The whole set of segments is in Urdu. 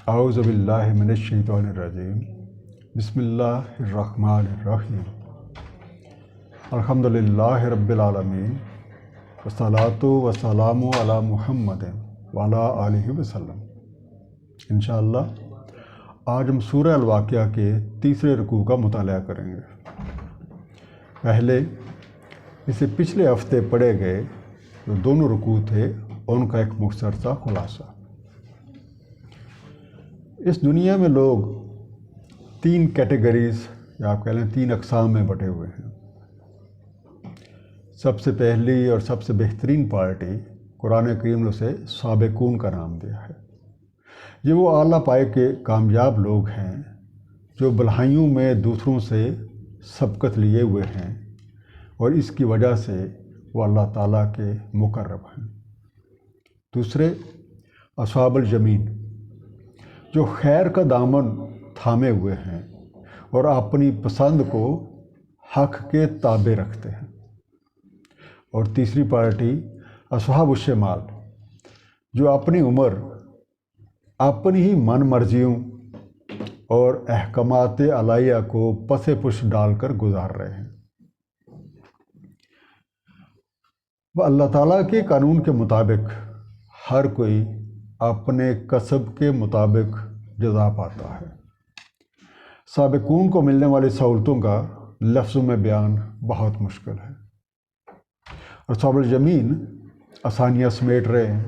اعوذ باللہ من الشیطان الرجیم بسم اللہ الرحمن الرحیم الحمدللہ رب العالمین والصلاۃ والسلام علی محمد وعلی آلہ وسلم۔ انشاءاللہ آج ہم سورہ الواقعہ کے تیسرے رکوع کا مطالعہ کریں گے۔ پہلے اسے پچھلے ہفتے پڑھے گئے جو دونوں رکوع تھے ان کا ایک مختصر سا خلاصہ۔ اس دنیا میں لوگ تین کیٹیگریز یا آپ کہہ لیں تین اقسام میں بٹے ہوئے ہیں۔ سب سے پہلی اور سب سے بہترین پارٹی قرآن کریم نے اسے سابقون کا نام دیا ہے۔ یہ وہ اعلیٰ پائے کے کامیاب لوگ ہیں جو بھلائیوں میں دوسروں سے سبقت لیے ہوئے ہیں اور اس کی وجہ سے وہ اللہ تعالیٰ کے مقرب ہیں۔ دوسرے اصحاب الیمین جو خیر کا دامن تھامے ہوئے ہیں اور اپنی پسند کو حق کے تابع رکھتے ہیں۔ اور تیسری پارٹی اصحاب الشمال جو اپنی عمر اپنی ہی من مرضیوں اور احکامات الہیہ کو پس پش ڈال کر گزار رہے ہیں۔ وہ اللہ تعالیٰ کے قانون کے مطابق ہر کوئی اپنے کسب کے مطابق جزا پاتا ہے۔ سابقون کو ملنے والی سہولتوں کا لفظوں میں بیان بہت مشکل ہے۔ اصحاب الیمین آسانیاں سمیٹ رہے ہیں،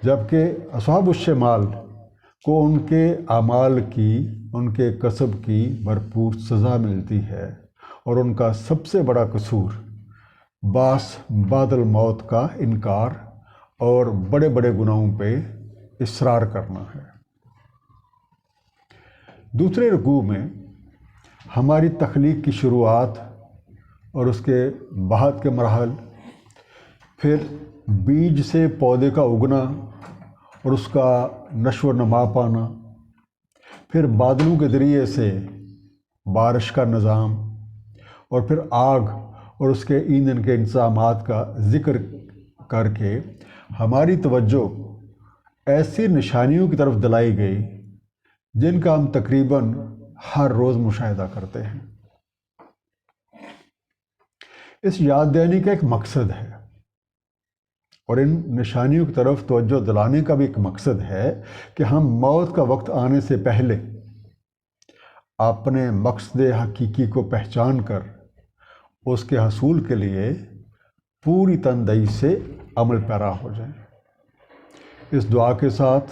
جبکہ اصحاب الشمال کو ان کے اعمال کی، ان کے کسب کی بھرپور سزا ملتی ہے اور ان کا سب سے بڑا قصور بعث بعد الموت کا انکار اور بڑے بڑے گناہوں پہ اصرار کرنا ہے۔ دوسرے رکوع میں ہماری تخلیق کی شروعات اور اس کے بعد کے مراحل، پھر بیج سے پودے کا اگنا اور اس کا نشو و نما پانا، پھر بادلوں کے ذریعے سے بارش کا نظام، اور پھر آگ اور اس کے ایندھن کے انتظامات کا ذکر کر کے ہماری توجہ ایسی نشانیوں کی طرف دلائی گئی جن کا ہم تقریباً ہر روز مشاہدہ کرتے ہیں۔ اس یاد دہانی کا ایک مقصد ہے اور ان نشانیوں کی طرف توجہ دلانے کا بھی ایک مقصد ہے کہ ہم موت کا وقت آنے سے پہلے اپنے مقصد حقیقی کو پہچان کر اس کے حصول کے لیے پوری تندہی سے عمل پیرا ہو جائیں۔ اس دعا کے ساتھ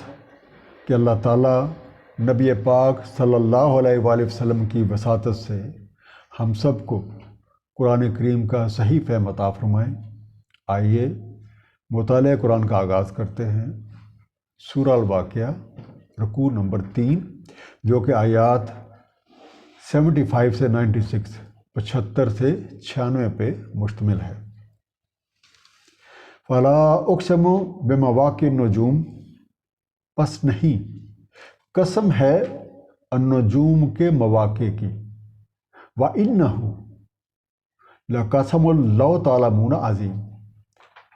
کہ اللہ تعالیٰ نبی پاک صلی اللہ علیہ وآلہ وسلم کی وساطت سے ہم سب کو قرآن کریم کا صحیح فہم عطا فرمائیں۔ آئیے مطالعہ قرآن کا آغاز کرتے ہیں۔ سورہ الواقعہ رکوع نمبر 3 جو کہ آیات 75 سے 96 75 سے 96 پہ مشتمل ہے۔ فَلَا اُقْسِمُ بِمَوَاقِعِ النُّجُومِ پس نہیں، قسم ہے النجوم کے مواقع کی، وَإِنَّهُ لَقَسَمٌ لَوْ تَعْلَمُونَ عظیم،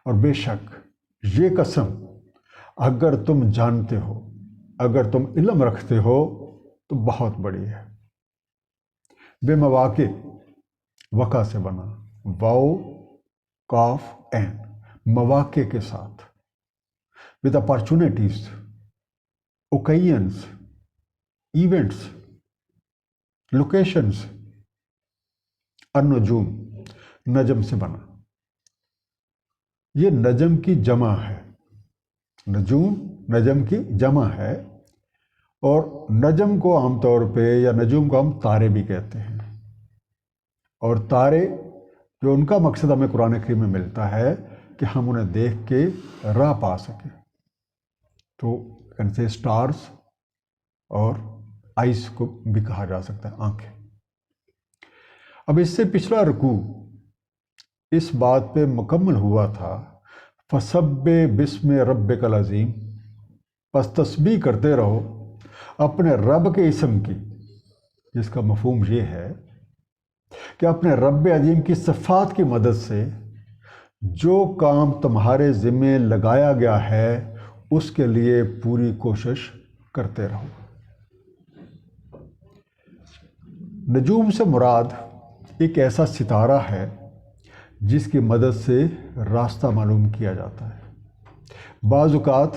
اور بے شک یہ قسم اگر تم جانتے ہو، اگر تم علم رکھتے ہو تو بہت بڑی ہے۔ بے مواقع وقع سے بنا، واو کاف عین، مواقع کے ساتھ، with opportunities، occasions، events, locations. النجوم نجم سے بنا، یہ نجم کی جمع ہے۔ نجوم نجم کی جمع ہے، اور نجم کو عام طور پہ یا نجوم کو ہم تارے بھی کہتے ہیں، اور تارے جو ان کا مقصد ہمیں قرآن کریم میں ملتا ہے کہ ہم انہیں دیکھ کے راہ پا سکیں، تو کین سے سٹارز، اور آئس کو بھی کہا جا سکتا ہے، آنکھیں۔ اب اس سے پچھلا رکوع اس بات پہ مکمل ہوا تھا فَسَبِّحْ بِاسْمِ رَبِّكَ الْعَظِيمِ، پس تسبیح کرتے رہو اپنے رب کے اسم کی، جس کا مفہوم یہ ہے کہ اپنے رب عظیم کی صفات کی مدد سے جو کام تمہارے ذمے لگایا گیا ہے اس کے لیے پوری کوشش کرتے رہو۔ نجوم سے مراد ایک ایسا ستارہ ہے جس کی مدد سے راستہ معلوم کیا جاتا ہے۔ بعض اوقات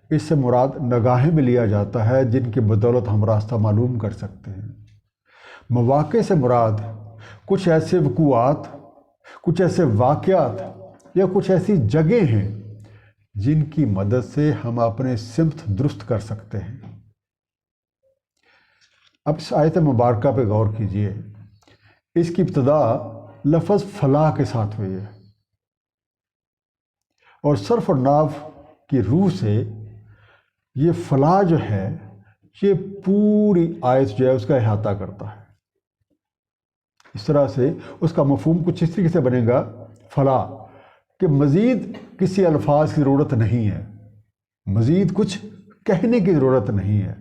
اس سے مراد نگاہیں میں لیا جاتا ہے جن کی بدولت ہم راستہ معلوم کر سکتے ہیں۔ مواقع سے مراد کچھ ایسے وقوعات، کچھ ایسے واقعات یا کچھ ایسی جگہیں ہیں جن کی مدد سے ہم اپنے سمت درست کر سکتے ہیں۔ اب اس آیت مبارکہ پہ غور کیجئے۔ اس کی ابتدا لفظ فلاح کے ساتھ ہوئی ہے، اور صرف اور ناو کی روح سے یہ فلاح جو ہے یہ پوری آیت جو ہے اس کا احاطہ کرتا ہے۔ اس طرح سے اس کا مفہوم کچھ اس طریقے سے بنے گا، فلاح کہ مزید کسی الفاظ کی ضرورت نہیں ہے، مزید کچھ کہنے کی ضرورت نہیں ہے،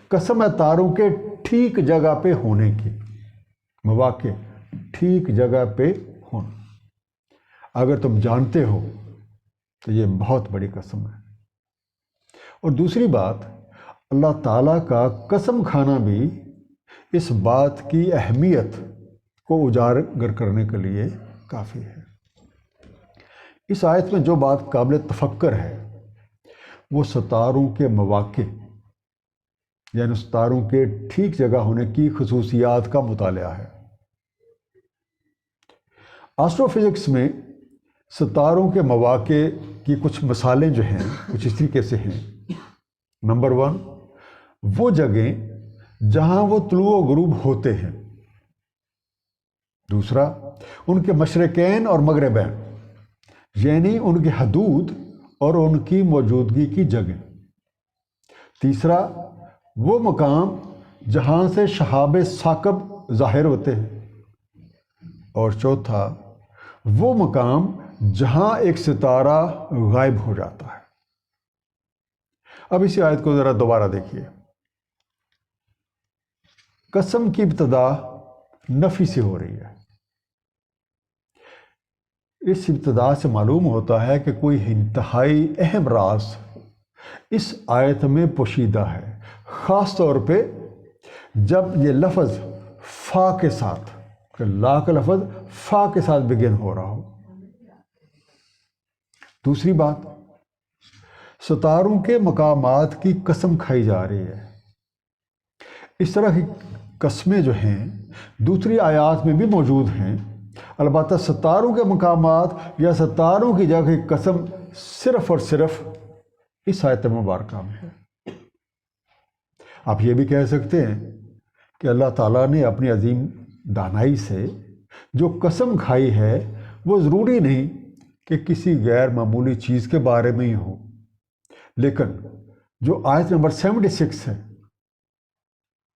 قسم ہے تاروں کے ٹھیک جگہ پہ ہونے کی، مواقع ٹھیک جگہ پہ ہونا۔ اگر تم جانتے ہو تو یہ بہت بڑی قسم ہے۔ اور دوسری بات، اللہ تعالیٰ کا قسم کھانا بھی اس بات کی اہمیت کو اجاگر کرنے کے لیے کافی ہے۔ اس آیت میں جو بات قابل تفکر ہے وہ ستاروں کے مواقع یعنی ستاروں کے ٹھیک جگہ ہونے کی خصوصیات کا مطالعہ ہے۔ آسٹرو فزکس میں ستاروں کے مواقع کی کچھ مثالیں جو ہیں کچھ اس طریقے سے ہیں۔ نمبر 1، وہ جگہیں جہاں وہ طلوع و غروب ہوتے ہیں۔ دوسرا، ان کے مشرقین اور مغربین یعنی ان کی حدود اور ان کی موجودگی کی جگہ۔ تیسرا، وہ مقام جہاں سے شہاب ثاقب ظاہر ہوتے ہیں۔ اور چوتھا، وہ مقام جہاں ایک ستارہ غائب ہو جاتا ہے۔ اب اسی آیت کو ذرا دوبارہ دیکھیے۔ قسم کی ابتدا نفی سے ہو رہی ہے۔ اس ابتدا سے معلوم ہوتا ہے کہ کوئی انتہائی اہم راز اس آیت میں پوشیدہ ہے، خاص طور پہ جب یہ لفظ فا کے ساتھ، کہ لا کا لفظ فا کے ساتھ بگن ہو رہا ہو۔ دوسری بات، ستاروں کے مقامات کی قسم کھائی جا رہی ہے۔ اس طرح کی قسمیں جو ہیں دوسری آیات میں بھی موجود ہیں، البتہ ستاروں کے مقامات یا ستاروں کی جگہ کی قسم صرف اور صرف اس آیت مبارکہ میں ہے۔ آپ یہ بھی کہہ سکتے ہیں کہ اللہ تعالیٰ نے اپنی عظیم دانائی سے جو قسم کھائی ہے وہ ضروری نہیں کہ کسی غیر معمولی چیز کے بارے میں ہی ہو، لیکن جو آیت نمبر 76 ہے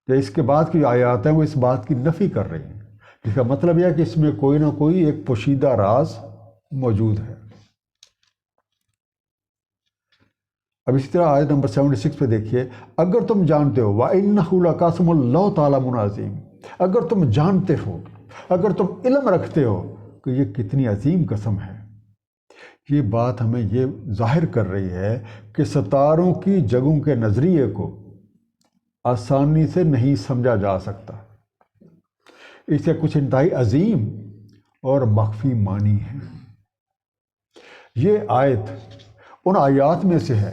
یا اس کے بعد کی آیات ہیں وہ اس بات کی نفی کر رہی ہیں۔ اس کا مطلب یہ ہے کہ اس میں کوئی نہ کوئی ایک پوشیدہ راز موجود ہے۔ اب اسی طرح آیت نمبر 76 پہ دیکھیے، اگر تم جانتے ہو وَإِنَّهُ لَقَسَمٌ لَّوْ تَعْلَمُونَ عَظِيمٌ، اگر تم جانتے ہو، اگر تم علم رکھتے ہو کہ یہ کتنی عظیم قسم ہے، یہ بات ہمیں یہ ظاہر کر رہی ہے کہ ستاروں کی جگہوں کے نظریے کو آسانی سے نہیں سمجھا جا سکتا۔ اس سے کچھ انتہائی عظیم اور مخفی معنی ہے۔ یہ آیت ان آیات میں سے ہے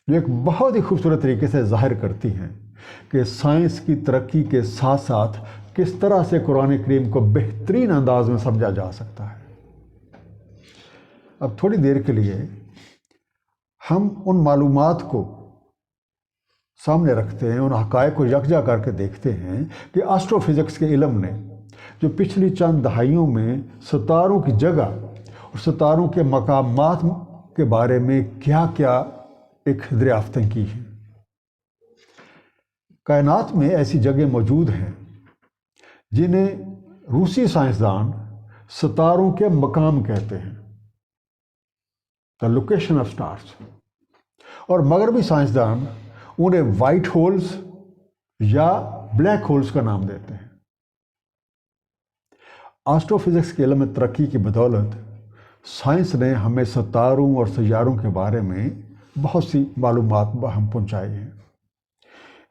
جو ایک بہت ہی خوبصورت طریقے سے ظاہر کرتی ہیں کہ سائنس کی ترقی کے ساتھ ساتھ کس طرح سے قرآن کریم کو بہترین انداز میں سمجھا جا سکتا ہے۔ اب تھوڑی دیر کے لیے ہم ان معلومات کو سامنے رکھتے ہیں، ان حقائق کو یکجا کر کے دیکھتے ہیں کہ آسٹرو فزکس کے علم نے جو پچھلی چند دہائیوں میں ستاروں کی جگہ اور ستاروں کے مقامات کے بارے میں کیا کیا ایک دریافتیں کی ہیں۔ کائنات میں ایسی جگہ موجود ہیں جنہیں روسی سائنسدان ستاروں کے مقام کہتے ہیں، دا لوکیشن آف سٹارز، اور مغربی سائنسدان انہیں وائٹ ہولز یا بلیک ہولز کا نام دیتے ہیں۔ آسٹرو فزکس کے علم میں ترقی کی بدولت سائنس نے ہمیں ستاروں اور سیاروں کے بارے میں بہت سی معلومات ہم پہنچائی ہیں۔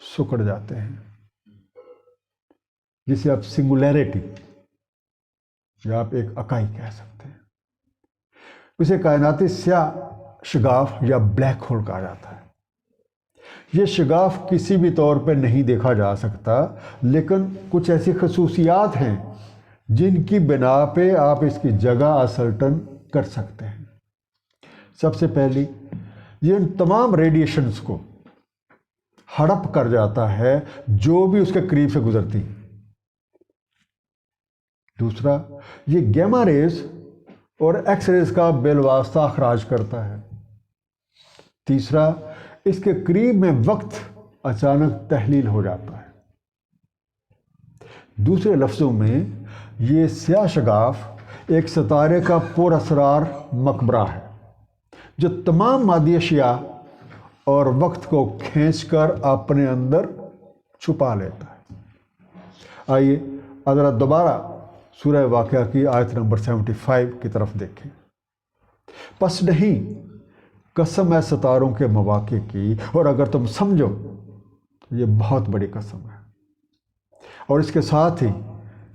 سکڑ جاتے ہیں، جسے آپ سنگولیرٹی یا آپ ایک اکائی کہہ سکتے ہیں۔ اسے کائناتی سیاہ شگاف یا بلیک ہول کہا جاتا ہے۔ یہ شگاف کسی بھی طور پہ نہیں دیکھا جا سکتا، لیکن کچھ ایسی خصوصیات ہیں جن کی بنا پہ آپ اس کی جگہ اسرٹن کر سکتے ہیں۔ سب سے پہلی، یہ ان تمام ریڈیشنز کو ہڑپ کر جاتا ہے جو بھی اس کے قریب سے گزرتی۔ دوسرا، یہ گیما ریز اور ایکس ریز کا بالواسطہ اخراج کرتا ہے۔ تیسرا، اس کے قریب میں وقت اچانک تحلیل ہو جاتا ہے۔ دوسرے لفظوں میں، یہ سیاہ شگاف ایک ستارے کا پر اسرار مقبرہ ہے جو تمام مادی اشیاء اور وقت کو کھینچ کر اپنے اندر چھپا لیتا ہے۔ آئیے ذرا دوبارہ سورہ واقعہ کی آیت نمبر 75 کی طرف دیکھیں۔ پس نہیں، قسم ہے ستاروں کے مواقع کی، اور اگر تم سمجھو تو یہ بہت بڑی قسم ہے۔ اور اس کے ساتھ ہی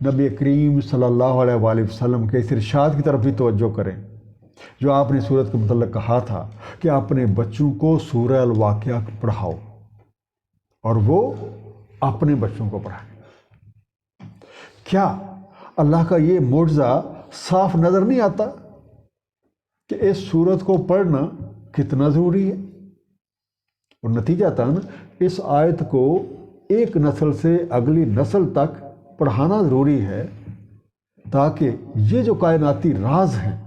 نبی کریم صلی اللہ علیہ وآلہ وسلم کے اس ارشاد کی طرف بھی توجہ کریں جو آپ نے سورت کے متعلق کہا تھا کہ اپنے بچوں کو سورہ الواقعہ پڑھاؤ، اور وہ اپنے بچوں کو پڑھائیں۔ کیا اللہ کا یہ معجزہ صاف نظر نہیں آتا کہ اس سورت کو پڑھنا کتنا ضروری ہے؟ اور نتیجتاً اس آیت کو ایک نسل سے اگلی نسل تک پڑھانا ضروری ہے تاکہ یہ جو کائناتی راز ہیں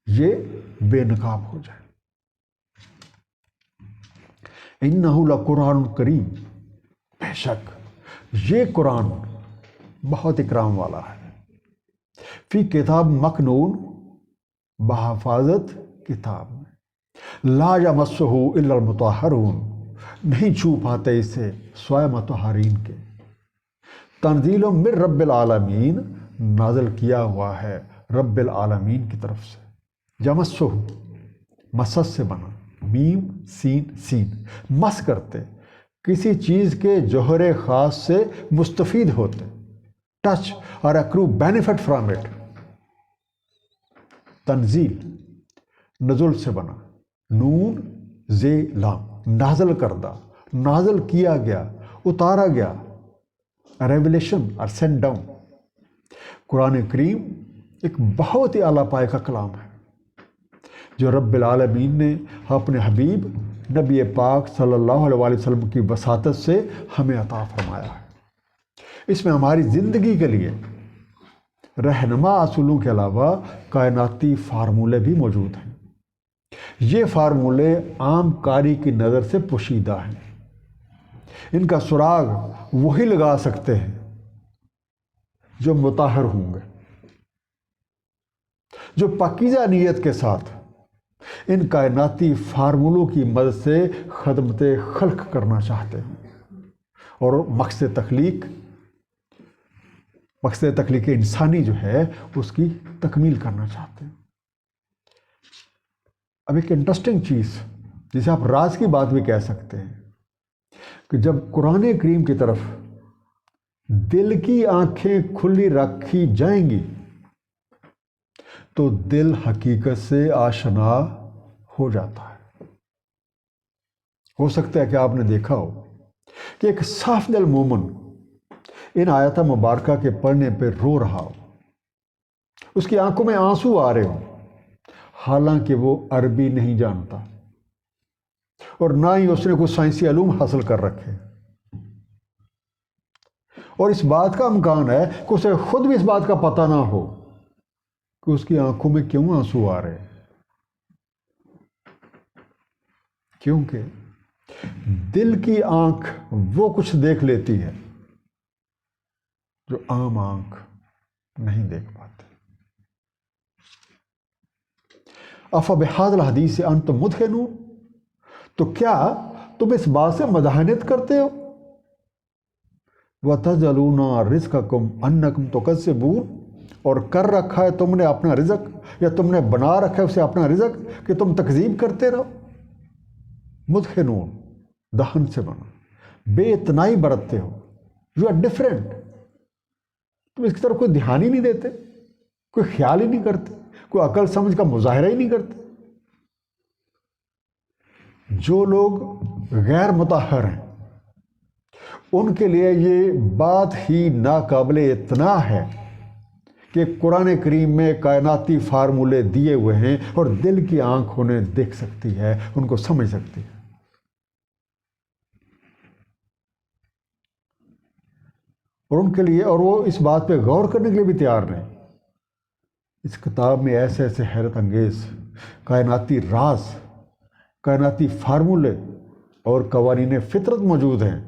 یہ بے نقاب ہو جائیں۔ اِنَّهُ لَقُرْآنٌ کریم، بے شک یہ قرآن بہت اکرام والا ہے۔ فی کتاب مکنون، بحفاظت کتاب میں، لا یمسہ الا المطہرون، نہیں چھو پاتے اسے سوائے مطہرین کے، تنزیل من رب العالمین، نازل کیا ہوا ہے رب العالمین کی طرف سے۔ یمسہ مسس سے بنا، میم سین سین، مس کرتے، کسی چیز کے جوہر خاص سے مستفید ہوتے، ٹچ اور اکرو بینیفٹ فرام اٹ۔ تنزیل نزول سے بنا، نون زے لام، نازل کردہ، نازل کیا گیا، اتارا گیا، ریویلیشن اور سینڈ ڈاؤن۔ قرآن کریم ایک بہت ہی اعلیٰ پائے کا کلام ہے جو رب العالمین نے اپنے حبیب نبی پاک صلی اللہ علیہ وآلہ وسلم کی وساطت سے ہمیں عطا فرمایا ہے۔ اس میں ہماری زندگی کے لیے رہنما اصولوں کے علاوہ کائناتی فارمولے بھی موجود ہیں۔ یہ فارمولے عام قاری کی نظر سے پوشیدہ ہیں، ان کا سراغ وہی لگا سکتے ہیں جو مطہر ہوں گے، جو پاکیزہ نیت کے ساتھ ان کائناتی فارمولوں کی مدد سے خدمت خلق کرنا چاہتے ہیں اور مقصد تخلیق انسانی جو ہے اس کی تکمیل کرنا چاہتے ہیں۔ اب ایک انٹرسٹنگ چیز جسے آپ راز کی بات بھی کہہ سکتے ہیں کہ جب قرآن کریم کی طرف دل کی آنکھیں کھلی رکھی جائیں گی تو دل حقیقت سے آشنا ہو جاتا ہے۔ ہو سکتا ہے کہ آپ نے دیکھا ہو کہ ایک صاف دل مومن ان آیات مبارکہ کے پڑھنے پہ رو رہا ہو، اس کی آنکھوں میں آنسو آ رہے ہوں، حالانکہ وہ عربی نہیں جانتا اور نہ ہی اس نے کوئی سائنسی علوم حاصل کر رکھے، اور اس بات کا امکان ہے کہ اسے خود بھی اس بات کا پتہ نہ ہو کہ اس کی آنکھوں میں کیوں آنسو آ رہے ہیں، کیونکہ دل کی آنکھ وہ کچھ دیکھ لیتی ہے جو عام آنکھ نہیں دیکھ پاتی۔ افبہذا الحدیث انتم مدہنون، تو کیا تم اس بات سے مداحنت کرتے ہو؟ وَتَجْعَلُونَ رِزْقَكُمْ أَنَّكُمْ تُكَذِّبُونَ، اور کر رکھا ہے تم نے اپنا رزق، یا تم نے بنا رکھا ہے اسے اپنا رزق کہ تم تکذیب کرتے رہو۔ مدہنون دہن سے بنا، بے اتنائی برتتے ہو. You are different. تم اس کی طرف کوئی دھیان ہی نہیں دیتے, کوئی خیال ہی نہیں کرتے, کوئی عقل سمجھ کا مظاہرہ ہی نہیں کرتے. جو لوگ غیر مطہر ہیں ان کے لیے یہ بات ہی ناقابل اطلاع ہے کہ قرآن کریم میں کائناتی فارمولے دیے ہوئے ہیں اور دل کی آنکھ انہیں دیکھ سکتی ہے, ان کو سمجھ سکتی ہے. اور ان کے لیے, اور وہ اس بات پہ غور کرنے کے لیے بھی تیار نہیں. اس کتاب میں ایسے ایسے حیرت انگیز کائناتی راز, کائناتی فارمولے اور قوانین فطرت موجود ہیں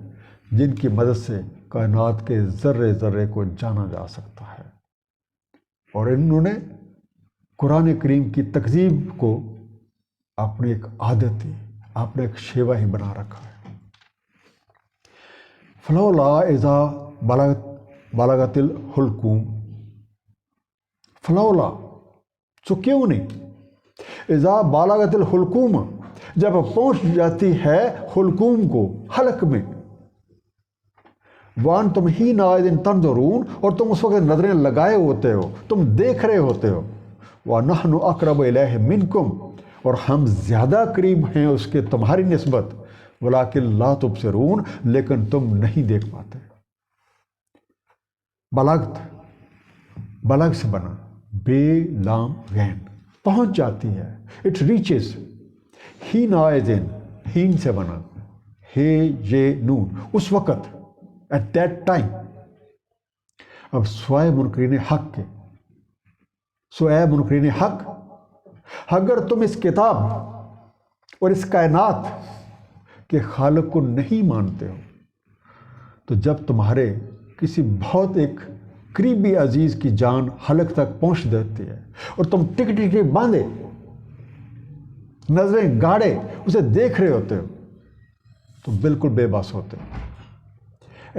جن کی مدد سے کائنات کے ذرے ذرے کو جانا جا سکتا ہے. اور انہوں نے قرآن کریم کی تکذیب کو اپنی ایک عادت ہی, اپنے ایک شیوہ ہی بنا رکھا ہے. فلولا اذا بلغت الحلقوم, فلولا تو کیوں نہیں, اذا بلغت الحلقوم جب پہنچ جاتی ہے حلقوم کو, حلق میں, وَأَنْتُمْ حِينَئِذٍ تَنْظُرُونَ اور تم اس وقت نظریں لگائے ہوتے ہو, تم دیکھ رہے ہوتے ہو. وَنَحْنُ أَقْرَبُ إِلَيْهِ مِنْكُمْ اور ہم زیادہ قریب ہیں اس کے تمہاری نسبت. وَلَكِنْ لَا تُبْصِرُونَ لیکن تم نہیں دیکھ پاتے. بلغت, بلغ سے بنا, بے لام غین, پہنچ جاتی ہے. It reaches. حِينَئِذٍ, ہین سے بنا, ہے یہ نون, اس وقت, at that time. اب سوائے منکرین حق کے, سوائے منکرین حق, اگر تم اس کتاب اور اس کائنات کے خالق کو نہیں مانتے ہو تو جب تمہارے کسی بہت ایک قریبی عزیز کی جان حلق تک پہنچ جاتی ہے اور تم ٹک ٹک باندھے نظریں گاڑے اسے دیکھ رہے ہوتے ہو تو بالکل بے بس ہوتے ہو.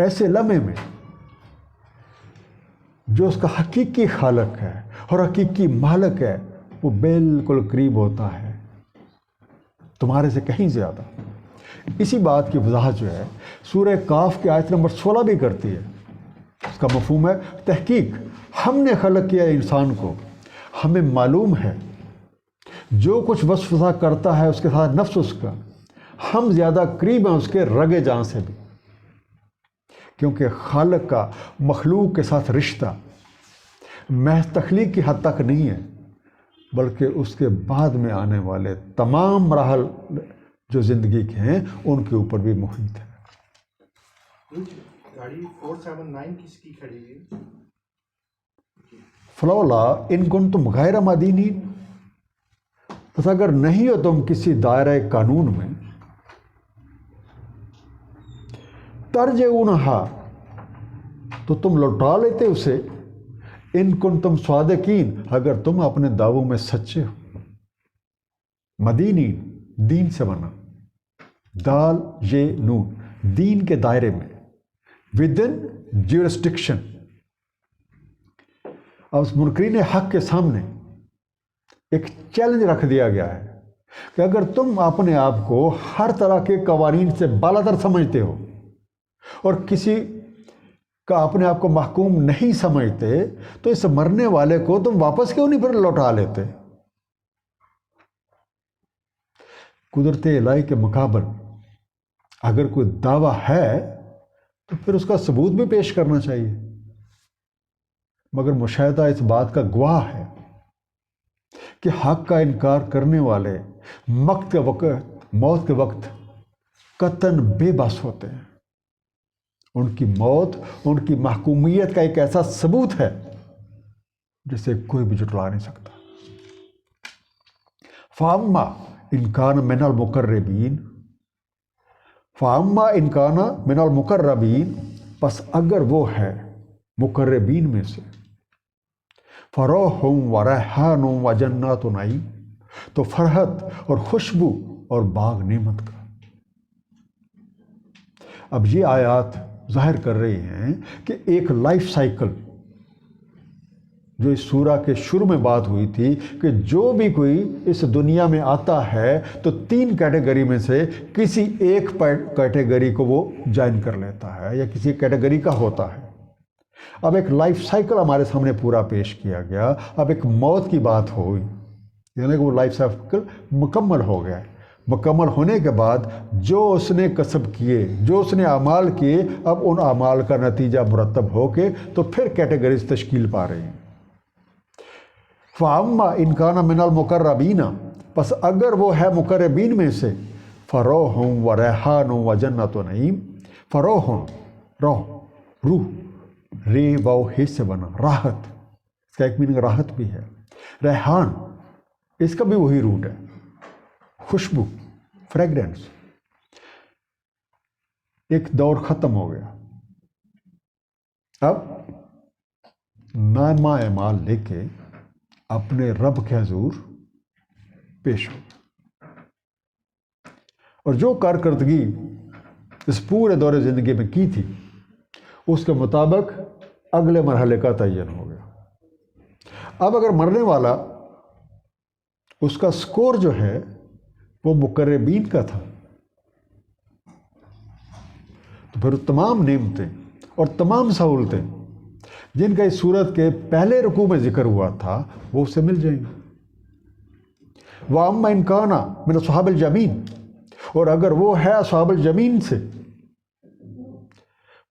ایسے لمحے میں جو اس کا حقیقی خالق ہے اور حقیقی مالک ہے وہ بالکل قریب ہوتا ہے, تمہارے سے کہیں زیادہ. اسی بات کی وضاحت جو ہے سورہ کاف کی آیت نمبر 16 بھی کرتی ہے. اس کا مفہوم ہے تحقیق ہم نے خلق کیا انسان کو, ہمیں معلوم ہے جو کچھ وسوسہ کرتا ہے اس کے ساتھ نفس اس کا, ہم زیادہ قریب ہیں اس کے رگے جان سے بھی, کیونکہ خالق کا مخلوق کے ساتھ رشتہ محض تخلیق کی حد تک نہیں ہے بلکہ اس کے بعد میں آنے والے تمام مراحل جو زندگی کے ہیں ان کے اوپر بھی محیط ہے. گاڑی 479 کس کی کھڑی ہے؟ فلولا ان کنتم غیر مدینین, بس اگر نہیں ہو تم کسی دائرہ قانون میں, ترجعونہا تو تم لوٹا لیتے اسے, ان کنتم صادقین اگر تم اپنے دعووں میں سچے ہو. مدینی دین سے بنا, دال یہ نون, دین کے دائرے میں, ودن جیورسٹکشن. اب اس منکرین حق کے سامنے ایک چیلنج رکھ دیا گیا ہے کہ اگر تم اپنے آپ کو ہر طرح کے قوانین سے بالاتر سمجھتے ہو اور کسی کا اپنے آپ کو محکوم نہیں سمجھتے تو اس مرنے والے کو تم واپس کیوں نہیں پھر لوٹا لیتے. قدرت الہی کے مقابل اگر کوئی دعویٰ ہے تو پھر اس کا ثبوت بھی پیش کرنا چاہیے, مگر مشاہدہ اس بات کا گواہ ہے کہ حق کا انکار کرنے والے موت کے وقت قطعاً بے بس ہوتے ہیں. ان کی موت ان کی محکومیت کا ایک ایسا ثبوت ہے جسے کوئی بھی جھٹلا نہیں سکتا. فاما انکان من المقربین, فاما انکان من المقربین, پس اگر وہ ہے مقربین میں سے, فروح و ریحان و جنات نعیم, تو فرحت اور خوشبو اور باغ نعمت کا. اب یہ آیات ظاہر کر رہی ہیں کہ ایک لائف سائیکل جو اس سورہ کے شروع میں بات ہوئی تھی کہ جو بھی کوئی اس دنیا میں آتا ہے تو 3 کیٹیگری میں سے کسی ایک کیٹیگری کو وہ جوائن کر لیتا ہے یا کسی کیٹیگری کا ہوتا ہے۔ اب ایک لائف سائیکل ہمارے سامنے پورا پیش کیا گیا، اب ایک موت کی بات ہوئی، یعنی کہ وہ لائف سائیکل مکمل ہو گیا ہے۔ مکمل ہونے کے بعد جو اس نے کسب کیے، جو اس نے اعمال کیے، اب ان اعمال کا نتیجہ مرتب ہو کے تو پھر کیٹیگریز تشکیل پا رہی ہیں۔ فَأَمَّا إِنْ كَانَ مِنَ الْمُقَرَّبِينَ، پس اگر وہ ہے مقربین میں سے، فَرَوْحٌ وَرَيْحَانٌ وَجَنَّتُ نَعِيمٍ، فَرَوْحٌ روح، ری واو ہی سے بنا راحت، اس کا ایک میننگ راحت بھی ہے۔ ریحان اس کا بھی وہی روٹ ہے، خوشبو، فریگرنس۔ ایک دور ختم ہو گیا، اب نامہ اعمال لے کے اپنے رب کے حضور پیش ہو، اور جو کارکردگی اس پورے دور زندگی میں کی تھی اس کے مطابق اگلے مرحلے کا تعین ہو گیا۔ اب اگر مرنے والا، اس کا سکور جو ہے وہ مقربین کا تھا، تو پھر تمام نعمتیں اور تمام سہولتیں جن کا اس صورت کے پہلے رکوع میں ذکر ہوا تھا وہ اسے مل جائیں گی۔ وَأَمَّا إِنْ كَانَ مِنْ أَصْحَابِ الْيَمِينِ، اور اگر وہ ہے اصحاب الجمین سے،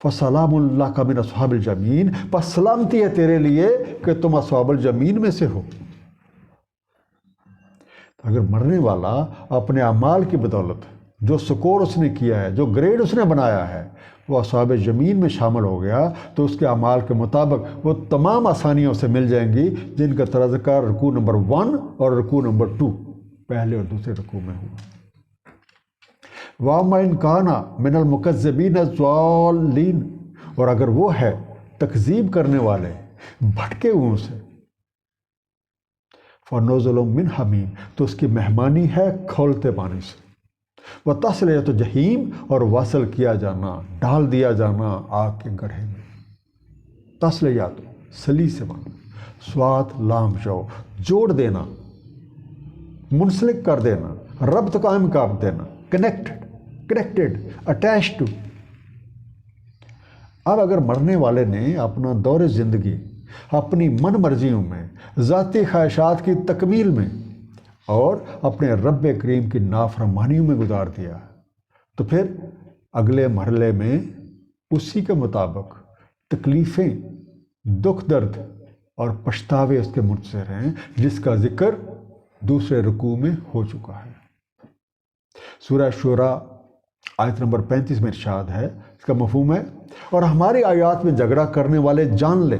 فَسَلَامٌ لَكَ مِنْ أَصْحَابِ الْيَمِينِ، پس سلامتی ہے تیرے لیے کہ تم اصحاب الجمین میں سے ہو۔ اگر مرنے والا اپنے اعمال کی بدولت جو سکور اس نے کیا ہے، جو گریڈ اس نے بنایا ہے، وہ اصحاب جمین میں شامل ہو گیا تو اس کے اعمال کے مطابق وہ تمام آسانیوں سے مل جائیں گی جن کا تذکر رکوع نمبر 1 اور رکوع نمبر 2 پہلے اور دوسرے رکوع میں ہوا۔ وَأَمَّا إِنْ كَانَ مِنَ الْمُكَذِّبِينَ الضَّالِّينَ، اور اگر وہ ہے تکذیب کرنے والے بھٹکے ہوئوں سے، فَنُزُلٌ مِّنْ حَمِيمٍ، تو اس کی مہمانی ہے کھولتے پانی سے، وَتَصْلِيَةُ جَحِيمٍ، اور واصل کیا جانا، ڈال دیا جانا آگ کے گڑھے میں۔ تسلیات سلی سے بنا، سوات لام شو، جوڑ دینا، منسلک کر دینا، ربط قائم کر دینا، کنیکٹڈ، اٹیچ ٹو۔ اب اگر مرنے والے نے اپنا دور زندگی اپنی من مرضیوں میں، ذاتی خواہشات کی تکمیل میں اور اپنے رب کریم کی نافرمانیوں میں گزار دیا، تو پھر اگلے مرحلے میں اسی کے مطابق تکلیفیں، دکھ درد اور پچھتاوے اس کے منتظر ہیں، جس کا ذکر دوسرے رکوع میں ہو چکا ہے۔ سورہ شورى آیت نمبر 35 میں ارشاد ہے، اس کا مفہوم ہے، اور ہماری آیات میں جھگڑا کرنے والے جان لیں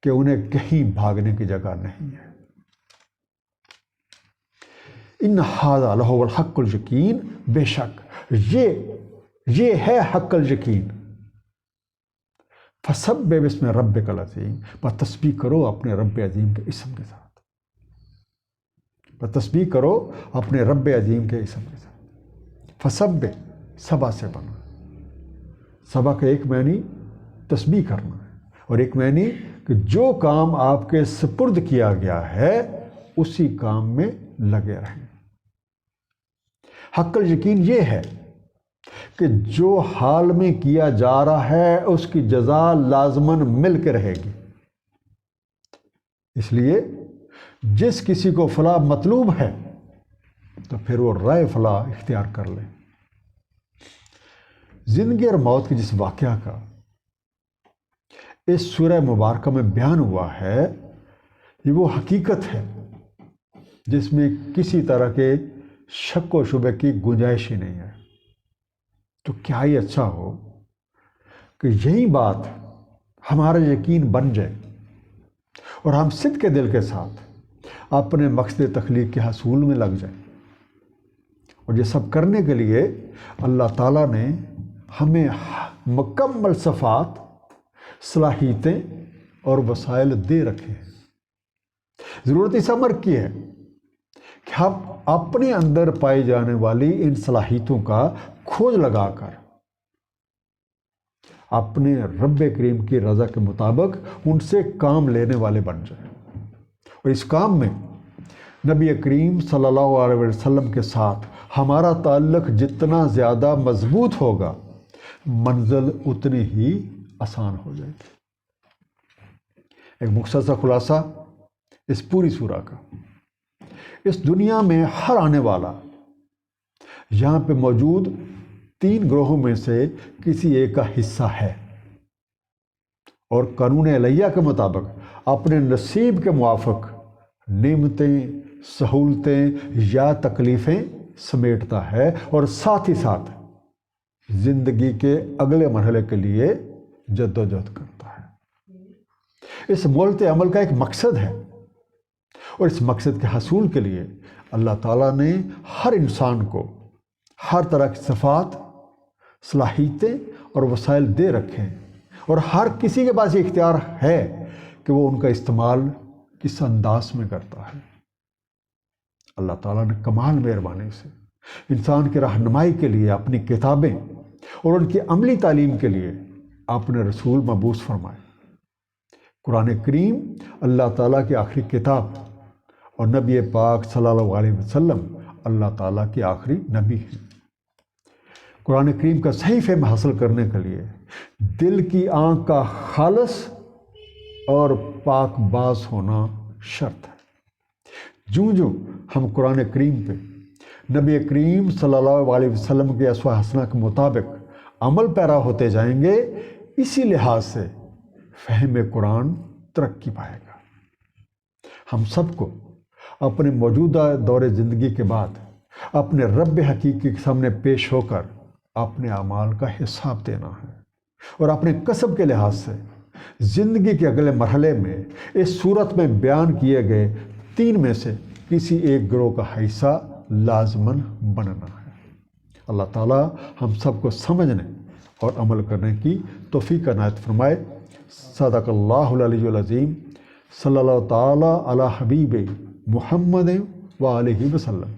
کہ انہیں کہیں بھاگنے کی جگہ نہیں ہے۔ ان ھذا لہو الحق الیقین، بے شک یہ ہے حق الیقین۔ فسبح باسم ربک العظیم، بس تسبیح کرو اپنے رب عظیم کے اسم کے ساتھ، بس تسبیح کرو اپنے رب عظیم کے اسم کے ساتھ۔ فسبح سبا سے بنا، سبا کا ایک معنی تسبیح کرنا ہے اور ایک معنی کہ جو کام آپ کے سپرد کیا گیا ہے اسی کام میں لگے رہیں۔ حق الیقین یہ ہے کہ جو حال میں کیا جا رہا ہے اس کی جزا لازماً مل کے رہے گی، اس لیے جس کسی کو فلاح مطلوب ہے تو پھر وہ رائے فلاح اختیار کر لے۔ زندگی اور موت کے جس واقعہ کا اس سورہ مبارکہ میں بیان ہوا ہے، یہ وہ حقیقت ہے جس میں کسی طرح کے شک و شبہ کی گنجائش ہی نہیں ہے۔ تو کیا ہی اچھا ہو کہ یہی بات ہمارا یقین بن جائے اور ہم صدق کے دل کے ساتھ اپنے مقصد تخلیق کے حصول میں لگ جائیں۔ اور یہ سب کرنے کے لیے اللہ تعالیٰ نے ہمیں مکمل صفات، صلاحیتیں اور وسائل دے رکھے ہیں۔ ضرورت اس امر کی ہے کہ ہم اپنے اندر پائی جانے والی ان صلاحیتوں کا کھوج لگا کر اپنے رب کریم کی رضا کے مطابق ان سے کام لینے والے بن جائیں، اور اس کام میں نبی کریم صلی اللہ علیہ وسلم کے ساتھ ہمارا تعلق جتنا زیادہ مضبوط ہوگا، منزل اتنی ہی آسان ہو جائے گی۔ ایک مختصر خلاصہ اس پوری سورہ کا، اس دنیا میں ہر آنے والا یہاں پہ موجود 3 گروہوں میں سے کسی ایک کا حصہ ہے، اور قانون الہیہ کے مطابق اپنے نصیب کے موافق نعمتیں، سہولتیں یا تکلیفیں سمیٹتا ہے، اور ساتھ ہی ساتھ زندگی کے اگلے مرحلے کے لیے جدوجہد کرتا ہے۔ اس مولت عمل کا ایک مقصد ہے، اور اس مقصد کے حصول کے لیے اللہ تعالیٰ نے ہر انسان کو ہر طرح کی صفات، صلاحیتیں اور وسائل دے رکھے ہیں، اور ہر کسی کے پاس یہ اختیار ہے کہ وہ ان کا استعمال کس انداز میں کرتا ہے۔ اللہ تعالیٰ نے کمال مہربانی سے انسان کی رہنمائی کے لیے اپنی کتابیں اور ان کی عملی تعلیم کے لیے اپنے رسول مبعوث فرمائے۔ قرآن کریم اللہ تعالیٰ کی آخری کتاب، اور نبی پاک صلی اللہ علیہ وسلم اللہ تعالیٰ کی آخری نبی ہیں۔ قرآن کریم کا صحیح فہم حاصل کرنے کے لیے دل کی آنکھ کا خالص اور پاک باز ہونا شرط ہے۔ جو ہم قرآن کریم پہ نبی کریم صلی اللہ علیہ وسلم کے اسوہ حسنہ کے مطابق عمل پیرا ہوتے جائیں گے، اسی لحاظ سے فہم قرآن ترقی پائے گا۔ ہم سب کو اپنے موجودہ دور زندگی کے بعد اپنے رب حقیقی کے سامنے پیش ہو کر اپنے اعمال کا حساب دینا ہے، اور اپنے کسب کے لحاظ سے زندگی کے اگلے مرحلے میں اس صورت میں بیان کیے گئے 3 میں سے کسی ایک گروہ کا حصہ لازماً بننا ہے۔ اللہ تعالیٰ ہم سب کو سمجھنے اور عمل کرنے کی توفیق عنایت فرمائے۔ صدق اللہ العلی العظیم، صلی اللہ تعالیٰ علی حبیب محمد و آلہ وسلم۔